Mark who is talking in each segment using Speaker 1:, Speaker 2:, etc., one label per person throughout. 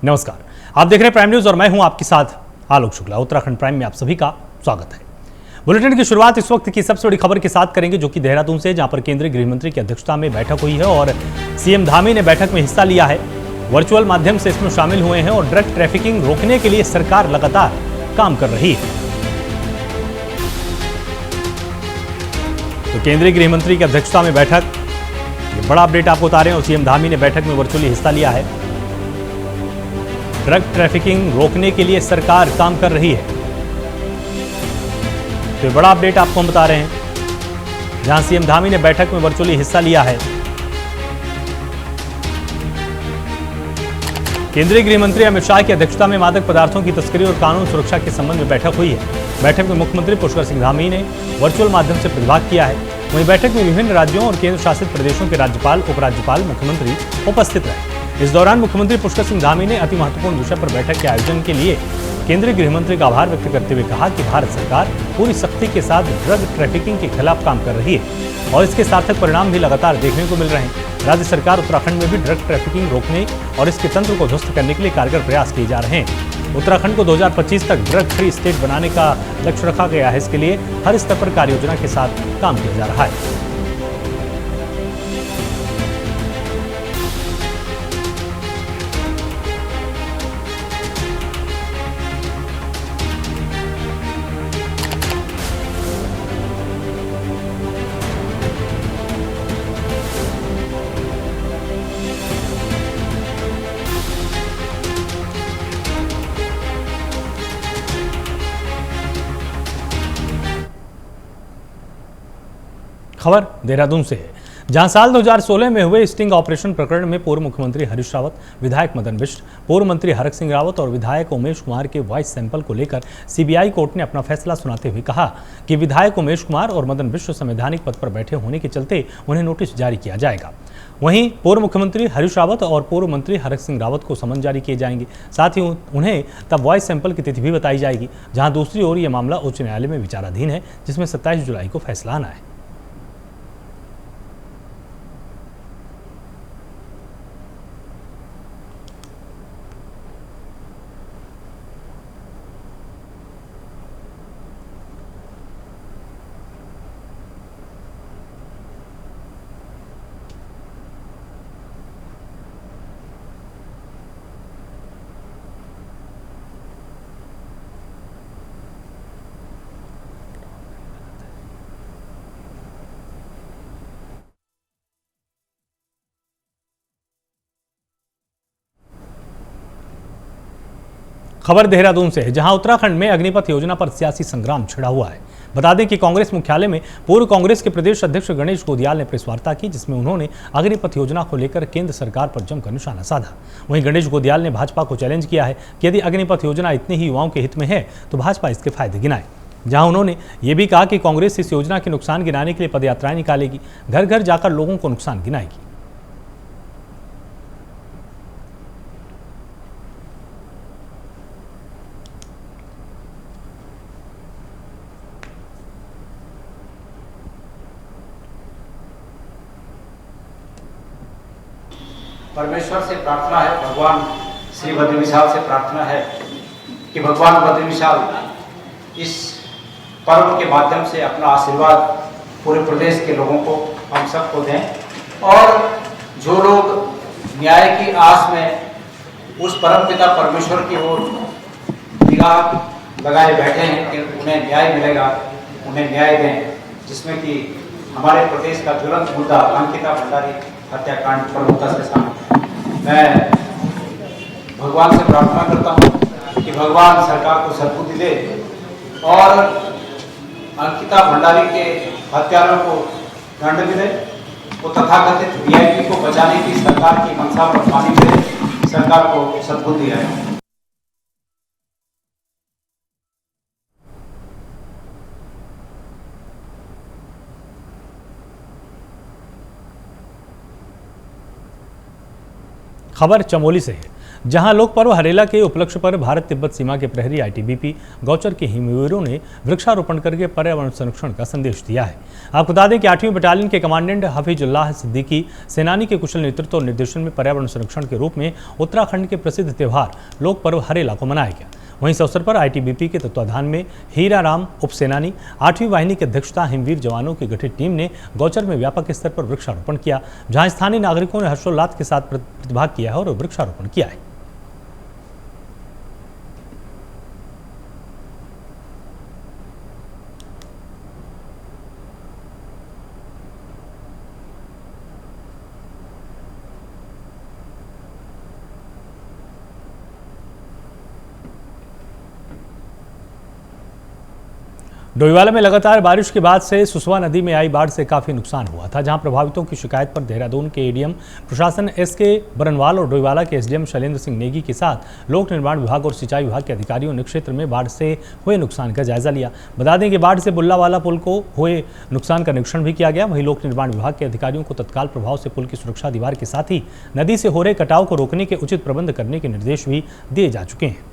Speaker 1: नमस्कार, आप देख रहे हैं प्राइम न्यूज और मैं हूं आपके साथ आलोक शुक्ला। उत्तराखंड प्राइम में आप सभी का स्वागत है। बुलेटिन की शुरुआत इस वक्त की सबसे बड़ी खबर के साथ करेंगे, जो कि देहरादून से, जहां पर केंद्रीय गृह मंत्री की अध्यक्षता में बैठक हुई है और सीएम धामी ने बैठक में हिस्सा लिया है। वर्चुअल माध्यम से इसमें शामिल हुए हैं और ड्रग ट्रैफिकिंग रोकने के लिए सरकार लगातार काम कर रही है। तो केंद्रीय गृह मंत्री की अध्यक्षता में बैठक, ये बड़ा अपडेट आपको बता रहे हैं और सीएम धामी ने बैठक में वर्चुअली हिस्सा लिया है। ड्रग ट्रैफिकिंग रोकने के लिए सरकार काम कर रही है, तो बड़ा अपडेट आपको हम बता रहे हैं, जहां सीएम धामी ने बैठक में वर्चुअली हिस्सा लिया है। केंद्रीय गृह मंत्री अमित शाह की अध्यक्षता में मादक पदार्थों की तस्करी और कानून सुरक्षा के संबंध में बैठक हुई है। बैठक में मुख्यमंत्री पुष्कर सिंह धामी ने वर्चुअल माध्यम से प्रतिभाग किया है। वहीं बैठक में विभिन्न राज्यों और केंद्र शासित प्रदेशों के राज्यपाल, उपराज्यपाल, मुख्यमंत्री उपस्थित रहे। इस दौरान मुख्यमंत्री पुष्कर सिंह धामी ने अति महत्वपूर्ण विषय पर बैठक के आयोजन के लिए केंद्रीय गृह मंत्री का आभार व्यक्त करते हुए कहा कि भारत सरकार पूरी सख्ती के साथ ड्रग ट्रैफिकिंग के खिलाफ काम कर रही है और इसके सार्थक परिणाम भी लगातार देखने को मिल रहे हैं। राज्य सरकार उत्तराखंड में भी ड्रग ट्रैफिकिंग रोकने और इसके तंत्र को ध्वस्त करने के लिए कारगर प्रयास किए जा रहे हैं। उत्तराखंड को 2025 तक ड्रग फ्री स्टेट बनाने का लक्ष्य रखा गया है। इसके लिए हर स्तर पर कार्य योजना के साथ काम किया जा रहा है। खबर देहरादून से है, जहां साल 2016 में हुए स्टिंग ऑपरेशन प्रकरण में पूर्व मुख्यमंत्री हरीश रावत, विधायक मदन बिष्ट, पूर्व मंत्री हरक सिंह रावत और विधायक उमेश कुमार के वॉइस सैंपल को लेकर सीबीआई कोर्ट ने अपना फैसला सुनाते हुए कहा कि विधायक उमेश कुमार और मदन बिष्ट संवैधानिक पद पर बैठे होने के चलते उन्हें नोटिस जारी किया जाएगा। वहीं पूर्व मुख्यमंत्री हरीश रावत और पूर्व मंत्री हरक सिंह रावत को समन जारी किए जाएंगे। साथ ही उन्हें तब वॉइस सैंपल की तिथि भी बताई जाएगी। जहां दूसरी ओर यह मामला उच्च न्यायालय में विचाराधीन है, जिसमें 27 जुलाई को फैसला आना है। खबर देहरादून से है, जहां उत्तराखंड में अग्निपथ योजना पर सियासी संग्राम छिड़ा हुआ है। बता दें कि कांग्रेस मुख्यालय में पूर्व कांग्रेस के प्रदेश अध्यक्ष गणेश गोदियाल ने प्रेस वार्ता की, जिसमें उन्होंने अग्निपथ योजना को लेकर केंद्र सरकार पर जमकर निशाना साधा। वहीं गणेश गोदियाल ने भाजपा को चैलेंज किया है कि यदि अग्निपथ योजना इतने ही युवाओं के हित में है तो भाजपा इसके फायदे गिनाए। जहां उन्होंने ये भी कहा कि कांग्रेस इस योजना के नुकसान गिनाने के लिए पदयात्राएं निकालेगी, घर घर जाकर लोगों को नुकसान गिनाएगी।
Speaker 2: परमेश्वर से प्रार्थना है, भगवान श्री बद्री विशाल से प्रार्थना है कि भगवान बद्री विशाल इस पर्व के माध्यम से अपना आशीर्वाद पूरे प्रदेश के लोगों को, हम सबको दें। और जो लोग न्याय की आस में उस परमपिता परमेश्वर की ओर निगाह लगाए बैठे हैं कि उन्हें न्याय मिलेगा, उन्हें न्याय दें, जिसमें कि हमारे प्रदेश का ज्वलंत मुद्दा अंकिता भंडारी हत्याकांड प्रमुखता से सामने। मैं भगवान से प्रार्थना करता हूं कि भगवान सरकार को सद्बुद्धि दे और अंकिता भंडारी के हत्यारों को दंड मिले, वो तथाकथित वीआईपी को बचाने की सरकार की मंशा पर पानी दे, सरकार को सद्बुद्धि है।
Speaker 1: खबर चमोली से है, जहां लोक पर्व हरेला के उपलक्ष्य पर भारत तिब्बत सीमा के प्रहरी आईटीबीपी गौचर के हिमवीरों ने वृक्षारोपण करके पर्यावरण संरक्षण का संदेश दिया है। आपको बता दें कि 8वीं बटालियन के कमांडेंट हफीजुल्लाह सिद्दीकी सेनानी के कुशल नेतृत्व और निर्देशन में पर्यावरण संरक्षण के रूप में उत्तराखंड के प्रसिद्ध त्यौहार लोक पर्व हरेला को मनाया गया। वहीं इस अवसर पर आईटीबीपी के तत्वाधान में हीरा राम उपसेनानी 8वीं वाहिनी की अध्यक्षता हिमवीर जवानों की गठित टीम ने गौचर में व्यापक स्तर पर वृक्षारोपण किया, जहां स्थानीय नागरिकों ने हर्षोल्लास के साथ प्रतिभाग किया है और वृक्षारोपण किया है। डोईवाला में लगातार बारिश के बाद से सुसवा नदी में आई बाढ़ से काफी नुकसान हुआ था, जहां प्रभावितों की शिकायत पर देहरादून के एडीएम प्रशासन एसके बरनवाल और डोईवाला के एसडीएम शैलेंद्र सिंह नेगी के साथ लोक निर्माण विभाग और सिंचाई विभाग के अधिकारियों ने क्षेत्र में बाढ़ से हुए नुकसान का जायजा लिया। बता दें कि बाढ़ से बुल्लावाला पुल को हुए नुकसान का निरीक्षण भी किया गया। वहीं लोक निर्माण विभाग के अधिकारियों को तत्काल प्रभाव से पुल की सुरक्षा दीवार के साथ ही नदी से हो रहे कटाव को रोकने के उचित प्रबंध करने के निर्देश भी दिए जा चुके हैं।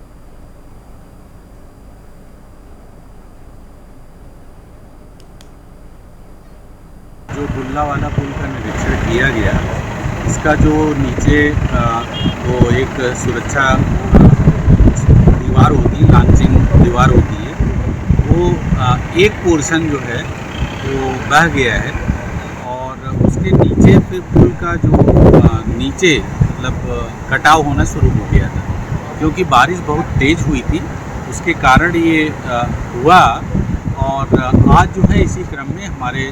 Speaker 3: जो बुल्लावाला पुल का निरीक्षण किया गया, इसका जो नीचे वो एक सुरक्षा दीवार होती है, लांचिंग दीवार होती है, वो एक पोर्शन जो है वो बह गया है और उसके नीचे फिर पुल का जो नीचे मतलब कटाव होना शुरू हो गया था, क्योंकि बारिश बहुत तेज़ हुई थी, उसके कारण ये हुआ। और आज जो है इसी क्रम में हमारे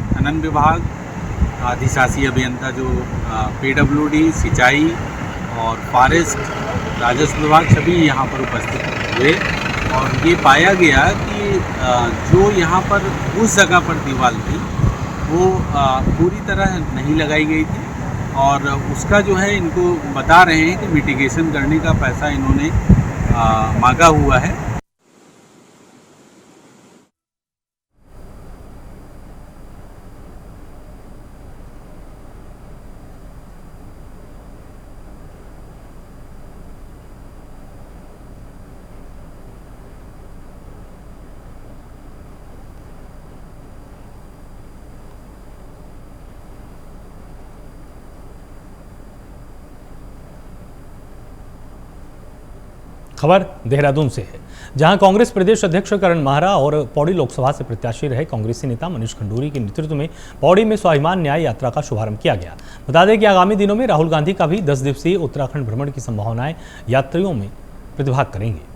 Speaker 3: खनन विभाग, अधिशासी अभियंता जो पीडब्ल्यूडी, सिंचाई और फॉरेस्ट, राजस्व विभाग सभी यहाँ पर उपस्थित हुए और ये पाया गया कि जो यहाँ पर उस जगह पर दीवार थी वो पूरी तरह नहीं लगाई गई थी और उसका जो है इनको बता रहे हैं कि मिटिगेशन करने का पैसा इन्होंने मांगा हुआ है।
Speaker 1: खबर देहरादून से है, जहां कांग्रेस प्रदेश अध्यक्ष करण माहरा और पौड़ी लोकसभा से प्रत्याशी रहे कांग्रेसी नेता मनीष खंडूरी के नेतृत्व में पौड़ी में स्वाभिमान न्याय यात्रा का शुभारंभ किया गया। बता दें कि आगामी दिनों में राहुल गांधी का भी 10 दिवसीय उत्तराखंड भ्रमण की संभावनाएं यात्रियों में प्रतिभाग करेंगे।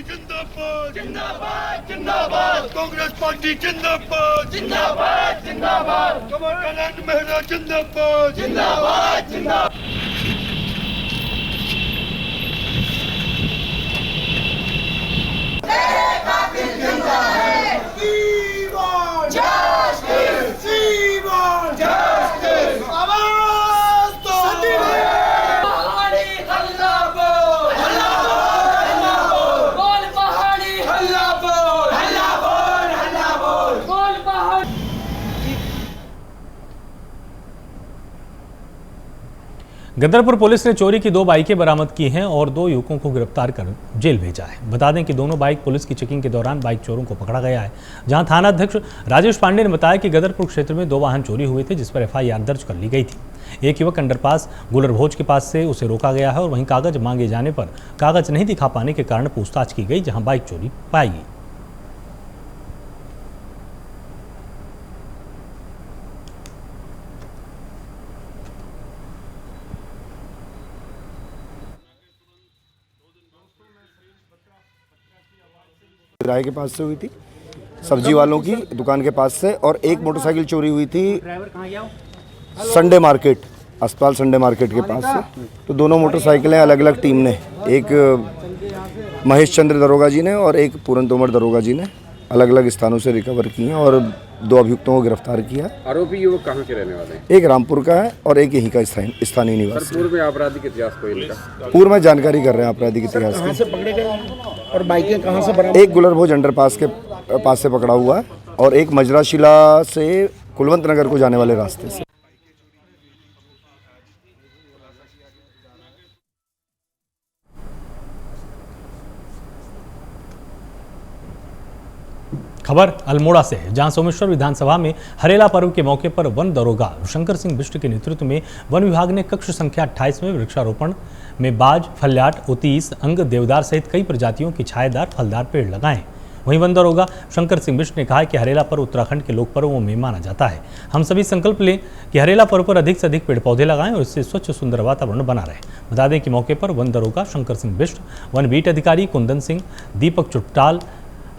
Speaker 4: जिंदाबाद जिंदाबाद जिंदाबाद, कांग्रेस पार्टी जिंदाबाद जिंदाबाद जिंदाबाद, कमलनाथ मेहरा जिंदाबाद जिंदाबाद जिंदाबाद।
Speaker 1: गदरपुर पुलिस ने चोरी की 2 बाइकें बरामद की हैं और 2 युवकों को गिरफ्तार कर जेल भेजा है। बता दें कि दोनों बाइक पुलिस की चेकिंग के दौरान बाइक चोरों को पकड़ा गया है, जहां थाना अध्यक्ष राजेश पांडे ने बताया कि गदरपुर क्षेत्र में 2 वाहन चोरी हुए थे, जिस पर एफआईआर दर्ज कर ली गई थी। एक युवक अंडरपास गुलर भोज के पास से उसे रोका गया है और वहीं कागज मांगे जाने पर कागज नहीं दिखा पाने के कारण पूछताछ की गई, जहाँ बाइक चोरी पाई गई।
Speaker 5: राय के पास से हुई थी, सब्जी वालों की दुकान के पास से, और एक मोटरसाइकिल चोरी हुई थी संडे मार्केट अस्पताल संडे मार्केट के पास से। तो दोनों मोटरसाइकिलें अलग अलग टीम ने, एक महेश चंद्र दरोगा जी ने और एक पूरन तोमर दरोगा जी ने अलग अलग स्थानों से रिकवर की हैं और 2 अभियुक्तों को गिरफ्तार किया।
Speaker 6: आरोपी युवक कहाँ के रहने वाले हैं?
Speaker 5: एक रामपुर का है और एक यहीं का स्थानीय निवासी।
Speaker 6: पूर्व में आपराधिक इतिहास को इनका
Speaker 5: पूर्व में जानकारी कर रहे हैं आपराधिक इतिहास
Speaker 7: कहाँ
Speaker 5: की।
Speaker 7: से पकड़े गए और बाइकें कहाँ से बरामद?
Speaker 5: एक गुलरभोज अंडरपास के पास से पकड़ा हुआ है और एक मजराशिला से कुलवंत नगर को जाने वाले रास्ते से।
Speaker 1: खबर अल्मोड़ा से है, जहां सोमेश्वर विधानसभा में हरेला पर्व के मौके पर वन दरोगा शंकर सिंह बिष्ट के नेतृत्व में वन विभाग ने कक्ष संख्या 28 में वृक्षारोपण में बाज, फल्याट, ओतीस, अंग, देवदार सहित कई प्रजातियों के छायेदार फलदार पेड़ लगाए। वहीं वन दरोगा शंकर सिंह बिष्ट ने कहा कि हरेला पर्व उत्तराखंड के लोक पर्वों में माना जाता है। हम सभी संकल्प लें कि हरेला पर्व पर अधिक से अधिक पेड़ पौधे लगाएं और इससे स्वच्छ सुंदर वातावरण बना रहे। बता दें कि मौके पर वन दरोगा शंकर सिंह बिष्ट, वन बीट अधिकारी कुंदन सिंह, दीपक चुट्टाल,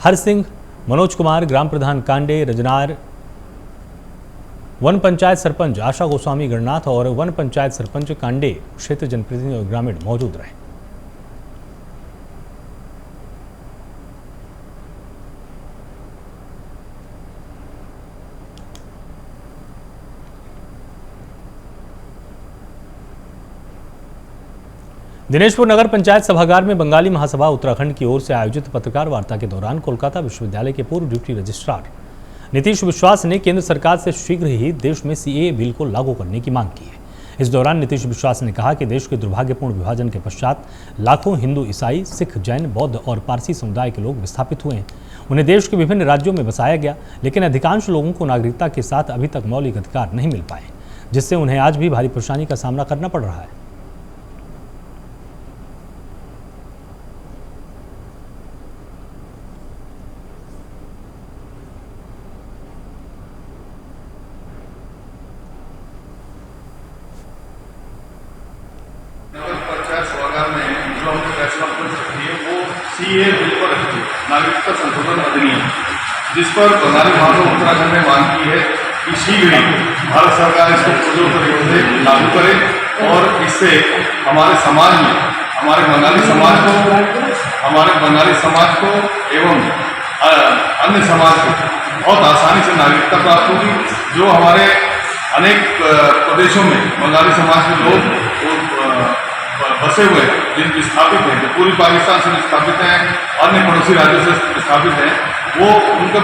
Speaker 1: हर सिंह, मनोज कुमार, ग्राम प्रधान कांडे, रजनार, वन पंचायत सरपंच आशा गोस्वामी गणनाथ और वन पंचायत सरपंच कांडे, क्षेत्र जनप्रतिनिधि और ग्रामीण मौजूद रहे। दिनेशपुर नगर पंचायत सभागार में बंगाली महासभा उत्तराखंड की ओर से आयोजित पत्रकार वार्ता के दौरान कोलकाता विश्वविद्यालय के पूर्व डिप्टी रजिस्ट्रार नीतीश विश्वास ने केंद्र सरकार से शीघ्र ही देश में सीएए बिल को लागू करने की मांग की है। इस दौरान नीतीश विश्वास ने कहा कि देश के दुर्भाग्यपूर्ण विभाजन के पश्चात लाखों हिंदू, ईसाई, सिख, जैन, बौद्ध और पारसी समुदाय के लोग विस्थापित हुए हैं। उन्हें देश के विभिन्न राज्यों में बसाया गया, लेकिन अधिकांश लोगों को नागरिकता के साथ अभी तक मौलिक अधिकार नहीं मिल पाए, जिससे उन्हें आज भी भारी परेशानी का सामना करना पड़ रहा है।
Speaker 8: सीए बिल पर नागरिकता संशोधन अधिनियम, जिस पर बंगाली महासभा उत्तराखंड ने मांग की है कि शीघ्र ही भारत सरकार इसको पुरजोर तरीके से लागू करे और इससे हमारे समाज में हमारे बंगाली समाज को एवं अन्य समाज को बहुत आसानी से नागरिकता प्राप्त होगी। जो हमारे अनेक प्रदेशों में बंगाली समाज के लोग बसे हुए जिन विस्थापित हैं, जो पूर्वी पाकिस्तान से विस्थापित हैं, अन्य पड़ोसी राज्यों से विस्थापित हैं, वो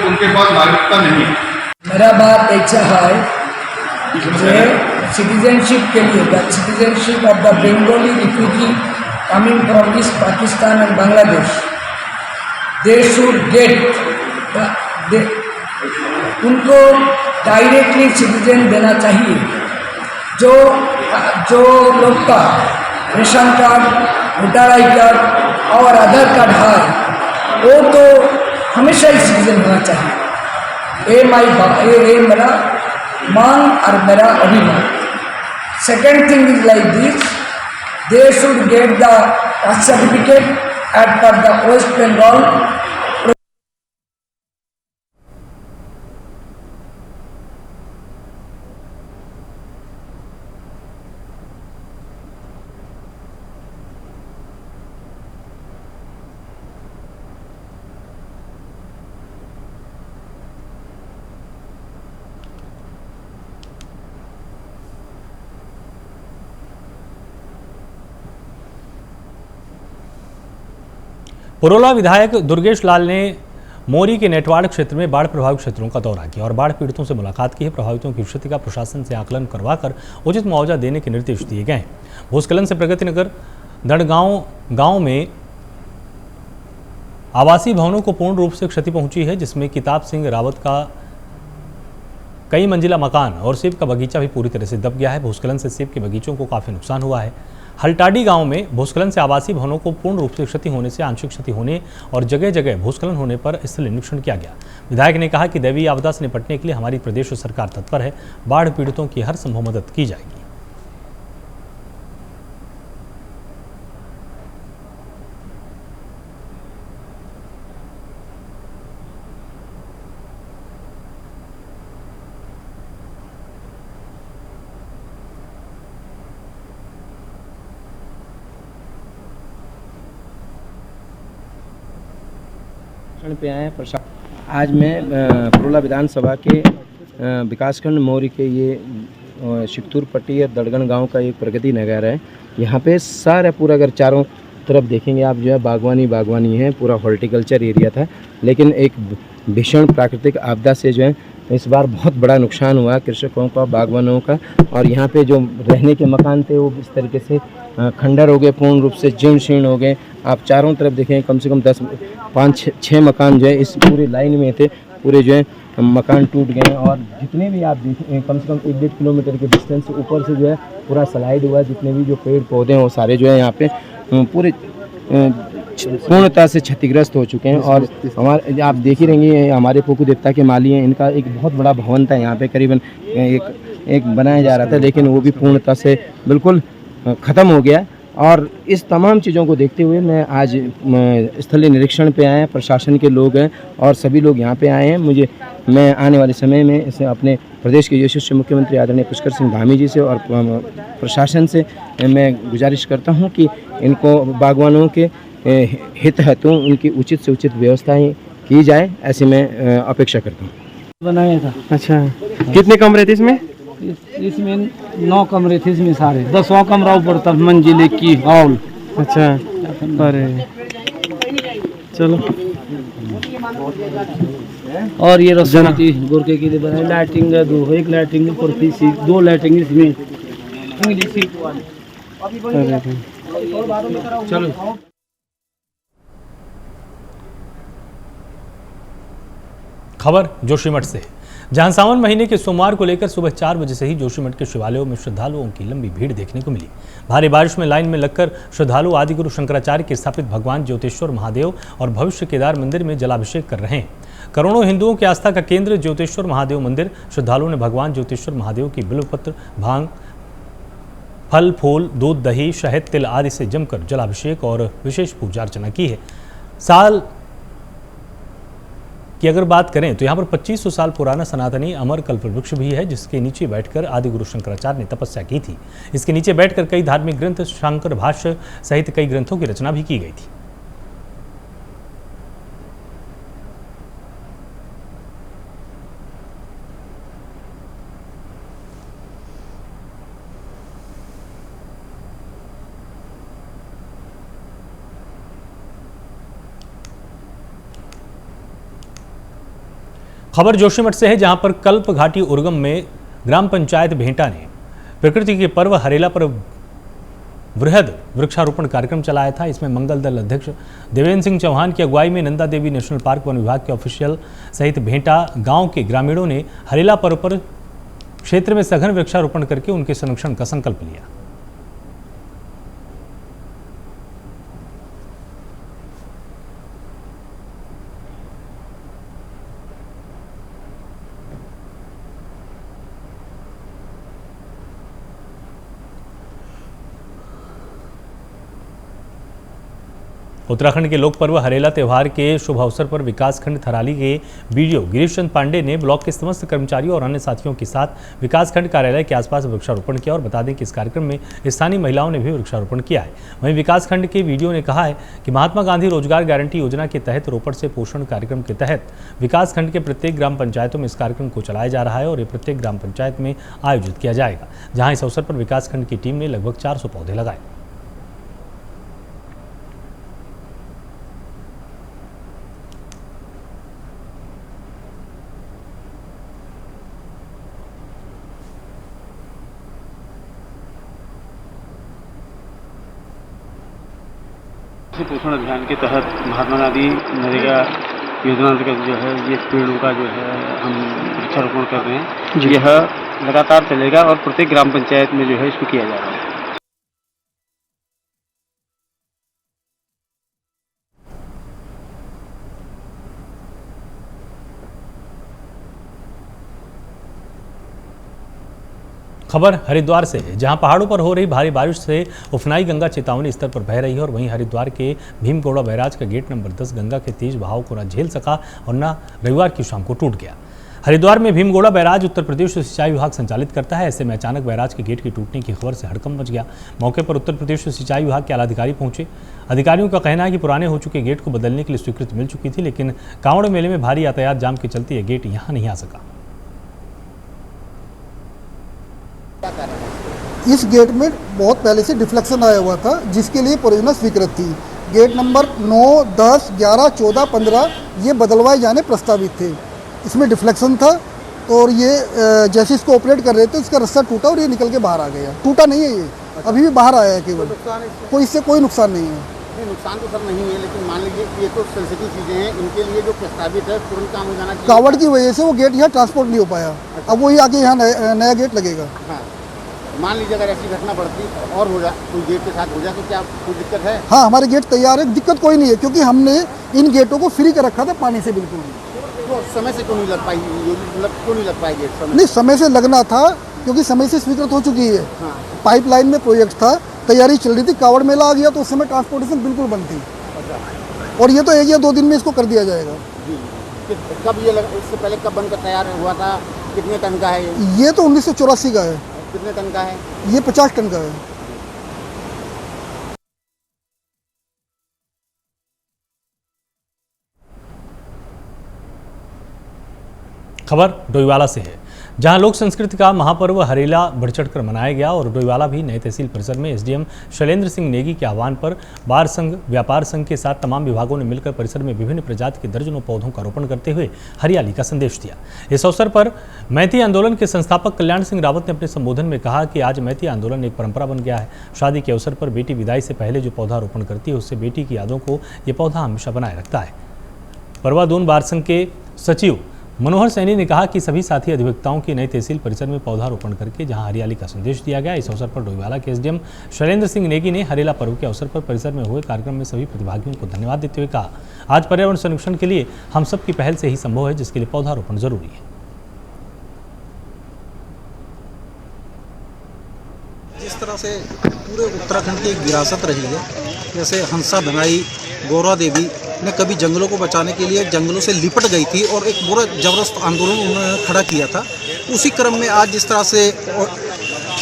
Speaker 8: उनके पास नागरिकता नहीं है।
Speaker 9: मेरा बात ऐसा है कि सिटीजनशिप के लिए the citizenship of the Bengali refugee coming from east Pakistan and Bangladesh, they should gate उनको डायरेक्टली सिटीजन देना चाहिए। जो लोग का ration card, voter I card और आधार कार्ड है, वो तो हमेशा ही सिटीजन होना चाहिए। ये मेरा मांग और मेरा अभिमान। Second thing is like this, they should get the caste certificate at par the West Bengal.
Speaker 1: Purola विधायक दुर्गेश लाल ने मोरी के नेटवाड़ क्षेत्र में बाढ़ प्रभावित क्षेत्रों का दौरा किया और बाढ़ पीड़ितों से मुलाकात की है। प्रभावितों की स्थिति का प्रशासन से आकलन करवाकर उचित मुआवजा देने के निर्देश दिए गए हैं। भूस्खलन से प्रगति नगर दड़गांव गांव में आवासीय भवनों को पूर्ण रूप से क्षति पहुंची है, जिसमें किताब सिंह रावत का कई मंजिला मकान और सेब का बगीचा भी पूरी तरह से दब गया है। भूस्खलन से सेब के बगीचों को काफी नुकसान हुआ है। हलटाडी गांव में भूस्खलन से आवासीय भवनों को पूर्ण रूप से क्षति होने से आंशिक क्षति होने और जगह जगह भूस्खलन होने पर स्थल निरीक्षण किया गया। विधायक ने कहा कि दैवीय आपदा से निपटने के लिए हमारी प्रदेश सरकार तत्पर है। बाढ़ पीड़ितों की हर संभव मदद की जाएगी।
Speaker 7: पे आए हैं। आज मैं पुरुला विधानसभा के विकासखंड मौरी के ये शिकतुरपट्टी और दड़गन गांव का एक प्रगति नगर है। यहाँ पे सारा पूरा अगर चारों तरफ देखेंगे आप जो है बागवानी है, पूरा हॉर्टिकल्चर एरिया था। लेकिन एक भीषण प्राकृतिक आपदा से जो है इस बार बहुत बड़ा नुकसान हुआ कृषकों का, बागवानों का। और यहाँ पे जो रहने के मकान थे वो इस तरीके से खंडर हो गए, पूर्ण रूप से जीर्ण शीर्ण हो गए। आप चारों तरफ देखें कम से कम 5-6 मकान जो है इस पूरी लाइन में थे, पूरे जो है मकान टूट गए। और जितने भी आप देखें कम से कम 1-1.5 किलोमीटर के डिस्टेंस से ऊपर से जो है पूरा स्लाइड हुआ। जितने भी जो पेड़ पौधे हैं वो सारे जो है यहाँ पे पूरे पूर्णतः से क्षतिग्रस्त हो चुके हैं। और हमारे आप देख ही रहेंगे हमारे पोकू देवता के माली हैं, इनका एक बहुत बड़ा भवन था यहाँ पे करीबन एक बनाया जा रहा था, लेकिन वो भी पूर्णतः से बिल्कुल ख़त्म हो गया। और इस तमाम चीज़ों को देखते हुए मैं आज स्थलीय निरीक्षण पे आए हैं, प्रशासन के लोग हैं और सभी लोग यहाँ पे आए हैं। मैं आने वाले समय में इसे अपने प्रदेश के यशस्वी मुख्यमंत्री आदरणीय पुष्कर सिंह धामी जी से और प्रशासन से मैं गुजारिश करता हूँ कि इनको बागवानों के हित हेतु उनकी उचित से उचित व्यवस्थाएं की जाए, ऐसी मैं अपेक्षा करता हूँ।
Speaker 10: बनाया था।
Speaker 7: अच्छा, कितने कमरे थे इसमें?
Speaker 10: इसमें 9 कमरे थे, इसमें सारे 10वां कमरा ऊपर था, मंजिले की हॉल।
Speaker 7: अच्छा, अरे चलो।
Speaker 10: और ये रसोई थी गोरखे के लिए बनाई, लाइटिंग एक लाइटिंग ऊपर थी, 2 लाइटिंग इसमें चलो।
Speaker 1: खबर जोशीमठ से, जहां सावन महीने के सोमवार को लेकर सुबह 4 बजे से ही जोशीमठ के शिवालयों में श्रद्धालुओं की लंबी भीड़ देखने को मिली। भारी बारिश में लाइन में लगकर श्रद्धालु आदिगुरु शंकराचार्य के स्थापित भगवान ज्योतिश्वर महादेव और भविष्य केदार मंदिर में जलाभिषेक कर रहे हैं। करोड़ों हिंदुओं की आस्था का केंद्र ज्योतिश्वर महादेव मंदिर। श्रद्धालुओं ने भगवान ज्योतिश्वर महादेव की बिल्वपत्र, भांग, फल फूल, दूध, दही, शहद, तिल आदि से जमकर जलाभिषेक और विशेष पूजा अर्चना की है। साल की अगर बात करें तो यहाँ पर 2500 साल पुराना सनातनी अमर कल्पवृक्ष भी है, जिसके नीचे बैठकर आदिगुरु शंकराचार्य ने तपस्या की थी। इसके नीचे बैठकर कई धार्मिक ग्रंथ, शंकर भाष्य सहित कई ग्रंथों की रचना भी की गई थी। खबर जोशीमठ से है, जहां पर कल्प घाटी उर्गम में ग्राम पंचायत भेंटा ने प्रकृति के पर्व हरेला पर वृहद वृक्षारोपण कार्यक्रम चलाया था। इसमें मंगल दल अध्यक्ष देवेंद्र सिंह चौहान की अगुवाई में Nanda Devi national park one विभाग के ऑफिशियल सहित भेंटा गांव के ग्रामीणों ने हरेला पर्व पर क्षेत्र में सघन वृक्षारोपण करके उनके संरक्षण का संकल्प लिया। उत्तराखंड के लोक पर्व हरेला त्यौहार के शुभ अवसर पर विकासखंड थराली के बीडीओ गिरीश चंद पांडे ने ब्लॉक के समस्त कर्मचारियों और अन्य साथियों के साथ विकासखंड कार्यालय के आसपास वृक्षारोपण किया। और बता दें कि इस कार्यक्रम में स्थानीय महिलाओं ने भी वृक्षारोपण किया है। वहीं विकासखंड के बीडीओ ने कहा है कि महात्मा गांधी रोजगार गारंटी योजना के तहत रोपड़ से पोषण कार्यक्रम के तहत विकासखंड के प्रत्येक ग्राम पंचायतों में इस कार्यक्रम को चलाया जा रहा है और ये प्रत्येक ग्राम पंचायत में आयोजित किया जाएगा, जहाँ इस अवसर पर विकासखंड की टीम ने लगभग 400 पौधे लगाए।
Speaker 10: पोषण अभियान के तहत महात्मा गांधी नरेगा योजना अंतर्गत जो है ये पेड़ों का जो है हम वृक्षारोपण कर रहे हैं। यह लगातार चलेगा और प्रत्येक ग्राम पंचायत में जो है इसको किया जा रहा है।
Speaker 1: खबर हरिद्वार से है, जहां पहाड़ों पर हो रही भारी बारिश से उफनाई गंगा चेतावनी स्तर पर बह रही है और वहीं हरिद्वार के भीमगौड़ा बैराज का गेट नंबर 10 गंगा के तेज बहाव को न झेल सका और न रविवार की शाम को टूट गया। हरिद्वार में भीमगोड़ा बैराज उत्तर प्रदेश सिंचाई विभाग संचालित करता है। ऐसे में अचानक बैराज के गेट के टूटने की खबर से हड़कंप मच गया। मौके पर उत्तर प्रदेश सिंचाई विभाग के आलाधिकारी पहुंचे। अधिकारियों का कहना है कि पुराने हो चुके गेट को बदलने के लिए स्वीकृति मिल चुकी थी, लेकिन कांवड़ मेले में भारी यातायात जाम के चलते यह गेट यहां नहीं आ सका।
Speaker 11: इस गेट में बहुत पहले से डिफ्लेक्शन आया हुआ था, जिसके लिए परियोजना स्वीकृत थी। गेट नंबर 9, 10, 11, 14, 15 ये बदलवाए जाने प्रस्तावित थे। इसमें डिफ्लेक्शन था और ये जैसे इसको ऑपरेट कर रहे थे इसका रस्सा टूटा और ये निकल के बाहर आ गया। टूटा नहीं है, ये अभी भी बाहर आया है केवल। कोई इससे कोई नुकसान नहीं है।
Speaker 12: नुकसान तो सर नहीं है, लेकिन मान लीजिए ये तो सेंसिटिव चीज़ें हैं, इनके लिए जो प्रस्तावित है तुरंत काम हो जाना चाहिए।
Speaker 11: कावड़ की वजह से वो गेट यहाँ ट्रांसपोर्ट नहीं हो पाया। अब वही आगे यहाँ नया गेट लगेगा।
Speaker 12: हाँ, मान लीजिए अगर ऐसी घटना बढ़ती और हो जाए, कोई गेट के साथ हो जाए तो क्या कोई दिक्कत है?
Speaker 11: हाँ, हमारे गेट तैयार है, दिक्कत कोई नहीं है, क्योंकि हमने इन गेटों को फ्री कर रखा था पानी से बिल्कुल।
Speaker 12: तो समय से क्यों नहीं लग पाई, क्यों नहीं लग पाई गेट?
Speaker 11: नहीं, समय से लगना था क्योंकि समय से स्वीकृत हो चुकी है।
Speaker 12: हाँ।
Speaker 11: पाइपलाइन में प्रोजेक्ट था, तैयारी चल रही थी। कावड़ मेला आ गया तो उस समय ट्रांसपोर्टेशन बिल्कुल बंद थी। और ये तो 1 या 2 दिन में इसको कर दिया जाएगा।
Speaker 12: कब ये इससे पहले कब बनकर तैयार हुआ था? कितने टन का है
Speaker 11: ये तो 1984 का है।
Speaker 12: कितने टन का है?
Speaker 11: ये 50 टन का है।
Speaker 1: खबर डोईवाला से है, जहां लोक संस्कृति का महापर्व हरेला बढ़ चढ़कर मनाया गया और डोईवाला भी नए तहसील परिसर में एसडीएम शैलेंद्र सिंह नेगी के आह्वान पर बार संघ, व्यापार संघ के साथ तमाम विभागों ने मिलकर परिसर में विभिन्न प्रजाति के दर्जनों पौधों का रोपण करते हुए हरियाली का संदेश दिया। इस अवसर पर मैती आंदोलन के संस्थापक कल्याण सिंह रावत ने अपने संबोधन में कहा कि आज मैती आंदोलन एक परंपरा बन गया है। शादी के अवसर पर बेटी विदाई से पहले जो पौधा रोपण करती है उससे बेटी की यादों को ये पौधा हमेशा बनाए रखता है। परवादून बार संघ के सचिव मनोहर सैनी ने कहा कि सभी साथी अधिवक्ताओं की नई तहसील परिसर में पौधारोपण करके जहां हरियाली का संदेश दिया गया। इस अवसर पर डोईवाला के एसडीएम शैलेंद्र सिंह नेगी ने हरेला पर्व के अवसर पर परिसर में हुए कार्यक्रम में सभी प्रतिभागियों को धन्यवाद देते हुए कहा, आज पर्यावरण संरक्षण के लिए हम सब की पहल से ही संभव है, जिसके लिए पौधारोपण जरूरी है।
Speaker 13: जिस तरह से पूरे उत्तराखंड की एक विरासत रही है, जैसे हंसा धनाई गौरा देवी ने कभी जंगलों को बचाने के लिए जंगलों से लिपट गई थी और एक पूरा जबरदस्त आंदोलन उन्होंने खड़ा किया था। उसी क्रम में आज जिस तरह से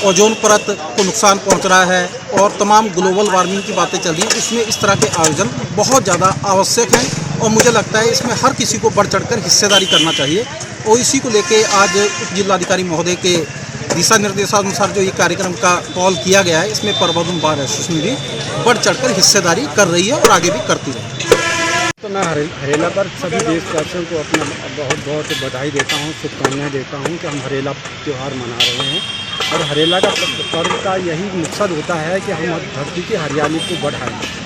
Speaker 13: ओजोन परत को नुकसान पहुंच रहा है और तमाम ग्लोबल वार्मिंग की बातें चल रही हैं, उसमें इस तरह के आयोजन बहुत ज़्यादा आवश्यक हैं और मुझे लगता है इसमें हर किसी को बढ़ चढ़कर हिस्सेदारी करना चाहिए। और इसी को लेके आज उप जिलाधिकारी महोदय के दिशा निर्देशानुसार जो ये कार्यक्रम का कॉल किया गया है, इसमें परवादून बार एसोसिएशन भी बढ़ चढ़कर हिस्सेदारी कर रही है और आगे भी करती रहेगी।
Speaker 10: तो मैं हरेला पर सभी देशवासियों को अपना बहुत बहुत बधाई देता हूँ, शुभकामनाएं देता हूँ कि हम हरेला त्यौहार मना रहे हैं। और हरेला का पर्व का यही मकसद होता है कि हम धरती की हरियाली को बढ़ाएं।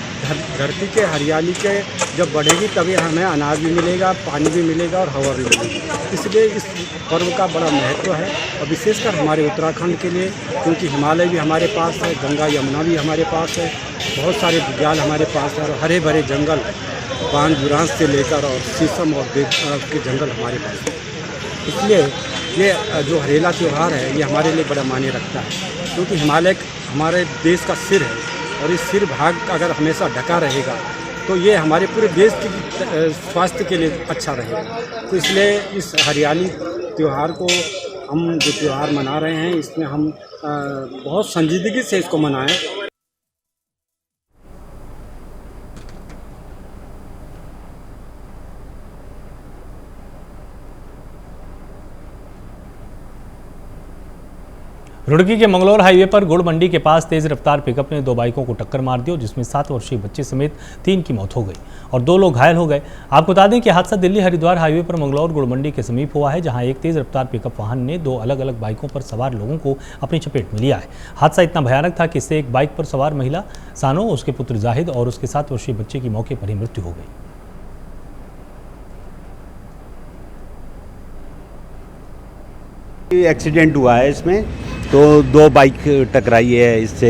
Speaker 10: धरती के हरियाली के जब बढ़ेगी तभी हमें अनाज भी मिलेगा, पानी भी मिलेगा और हवा भी मिलेगी। इसलिए इस पर्व का बड़ा महत्व है और विशेषकर हमारे उत्तराखंड के लिए, क्योंकि हिमालय भी हमारे पास है, गंगा यमुना भी हमारे पास है, बहुत सारे बुग्याल हमारे पास है और हरे भरे जंगल बांध बुरांस से लेकर और शीशम और के जंगल हमारे पास है। इसलिए ये जो हरेला त्यौहार है ये हमारे लिए बड़ा मायने रखता है, क्योंकि हिमालय हमारे देश का सिर है और इस सिर भाग अगर हमेशा ढका रहेगा तो ये हमारे पूरे देश के स्वास्थ्य के लिए अच्छा रहेगा। तो इसलिए इस हरियाली त्यौहार को हम जो त्यौहार मना रहे हैं इसमें हम बहुत संजीदगी से इसको मनाएं।
Speaker 1: रुड़की के मंगलौर हाईवे पर गुड़ मंडी के पास तेज रफ्तार पिकअप ने 2 बाइकों को टक्कर मार दी, जिसमें 7 वर्षीय बच्चे समेत 3 की मौत हो गई और 2 लोग घायल हो गए। आपको बता दें कि हादसा दिल्ली हरिद्वार हाईवे पर मंगलौर गुड़ मंडी के समीप हुआ है, जहां एक तेज रफ्तार पिकअप वाहन ने 2 अलग अलग बाइकों पर सवार लोगों को अपनी चपेट में लिया है। हादसा इतना भयानक था कि इससे एक बाइक पर सवार महिला सानो, उसके पुत्र जाहिद और उसके 7 वर्षीय बच्चे की मौके पर ही मृत्यु हो गई।
Speaker 14: एक्सीडेंट हुआ है इसमें, तो 2 बाइक टकराई है इससे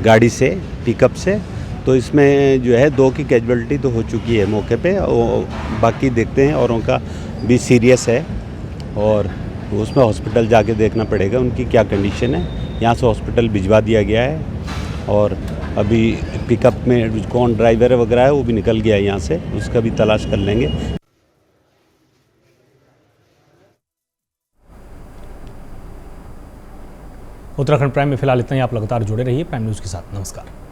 Speaker 14: गाड़ी से, पिकअप से। तो इसमें जो है 2 की कैजुअलिटी तो हो चुकी है मौके पे और बाकी देखते हैं औरों का भी सीरियस है और उसमें हॉस्पिटल जाके देखना पड़ेगा उनकी क्या कंडीशन है। यहाँ से हॉस्पिटल भिजवा दिया गया है और अभी पिकअप में कौन ड्राइवर वगैरह है वो भी निकल गया है यहाँ से, उसका भी तलाश कर लेंगे।
Speaker 1: उत्तराखंड प्राइम में फिलहाल इतना ही। आप लगातार जुड़े रहिए प्राइम न्यूज़ के साथ। नमस्कार।